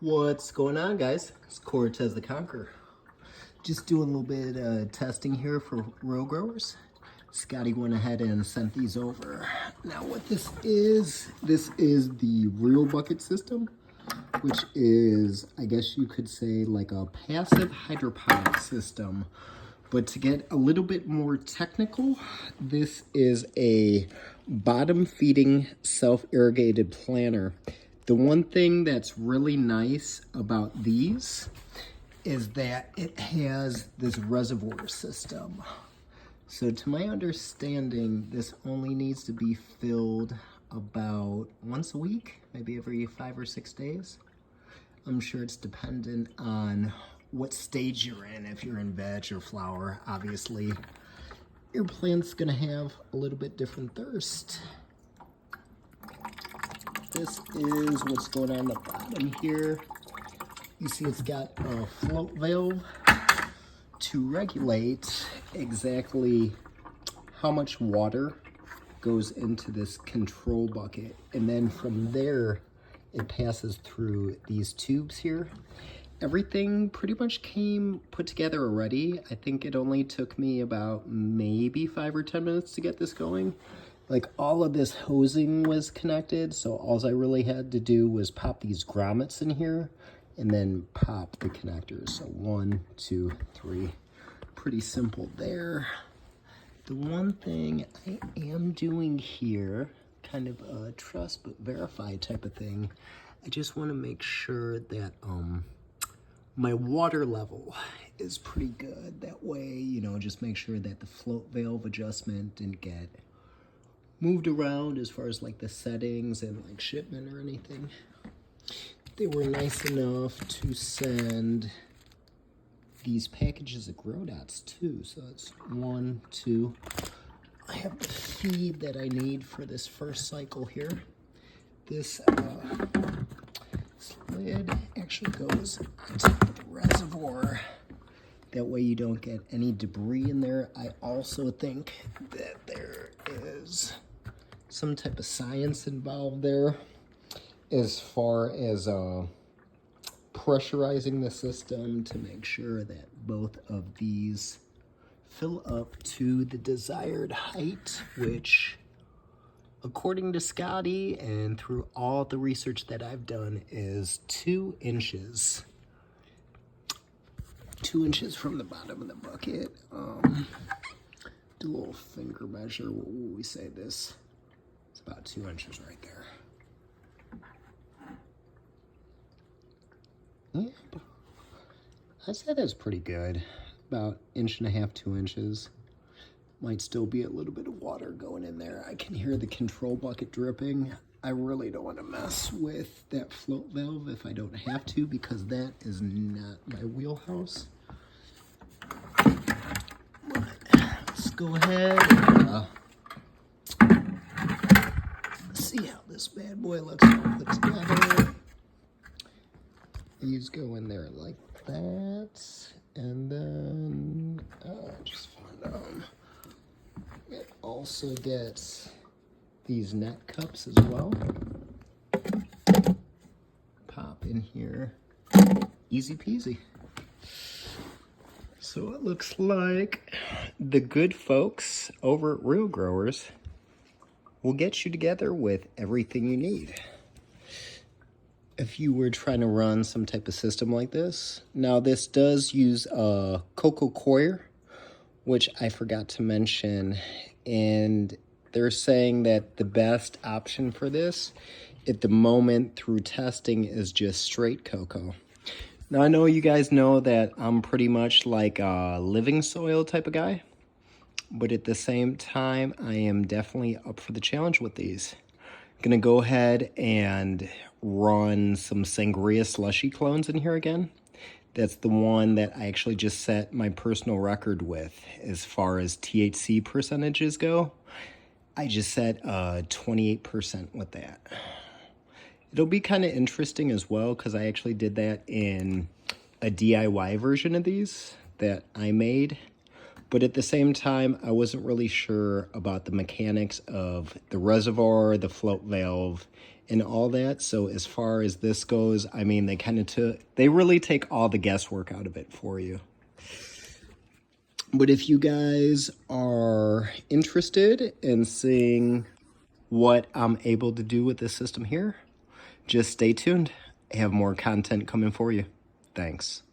What's going on, guys? It's Cortez the Conqueror. Just doing a little bit of testing here for row growers. Scotty went ahead and sent these over. Now what this is the real bucket system, which is, I guess you could say, like a passive hydroponic system. But to get a little bit more technical, this is a bottom feeding self-irrigated planter. The one thing that's really nice about these is that it has this reservoir system. So to my understanding, this only needs to be filled about once a week, maybe every 5 or 6 days. I'm sure it's dependent on what stage you're in. If you're in veg or flower, obviously your plant's gonna have a little bit different thirst. This is what's going on the bottom here. You see it's got a float valve to regulate exactly how much water goes into this control bucket. And then from there, it passes through these tubes here. Everything pretty much came put together already. I think it only took me about maybe 5 or 10 minutes to get this going. Like, all of this hosing was connected, so all I really had to do was pop these grommets in here and then pop the connectors. So 1, 2, 3. Pretty simple there. The one thing I am doing here, kind of a trust but verify type of thing, I just want to make sure that my water level is pretty good. That way, you know, just make sure that the float valve adjustment didn't get moved around as far as like the settings and like shipment or anything. They were nice enough to send these packages of grow dots too. So that's 1, 2. I have the feed that I need for this first cycle here. This lid actually goes onto the reservoir. That way you don't get any debris in there. I also think that there is some type of science involved there as far as pressurizing the system to make sure that both of these fill up to the desired height, which according to Scotty and through all the research that I've done is 2 inches. 2 inches from the bottom of the bucket. Do a little finger measure. What will we say this? It's about 2 inches right there. Yeah, I'd say that's pretty good. About 1.5 inches, 2 inches. Might still be a little bit of water going in there. I can hear the control bucket dripping. I really don't want to mess with that float valve if I don't have to, because that is not my wheelhouse. But let's go ahead and see how this bad boy looks all put together. These go in there like that, and then just find them. It also gets these net cups as well. Pop in here, easy peasy. So it looks like the good folks over at Real Growers will get you together with everything you need. If you were trying to run some type of system like this, now this does use a Konqueror, which I forgot to mention, and they're saying that the best option for this at the moment through testing is just straight cocoa. Now I know you guys know that I'm pretty much like a living soil type of guy, but at the same time I am definitely up for the challenge with these. Gonna go ahead and run some sangria slushy clones in here again. That's the one that I actually just set my personal record with as far as THC percentages go. I just set 28% with that. It'll be kind of interesting as well because I actually did that in a DIY version of these that I made. But at the same time, I wasn't really sure about the mechanics of the reservoir, the float valve, and all that. So as far as this goes, I mean, they really take all the guesswork out of it for you. But if you guys are interested in seeing what I'm able to do with this system here, just stay tuned. I have more content coming for you. Thanks.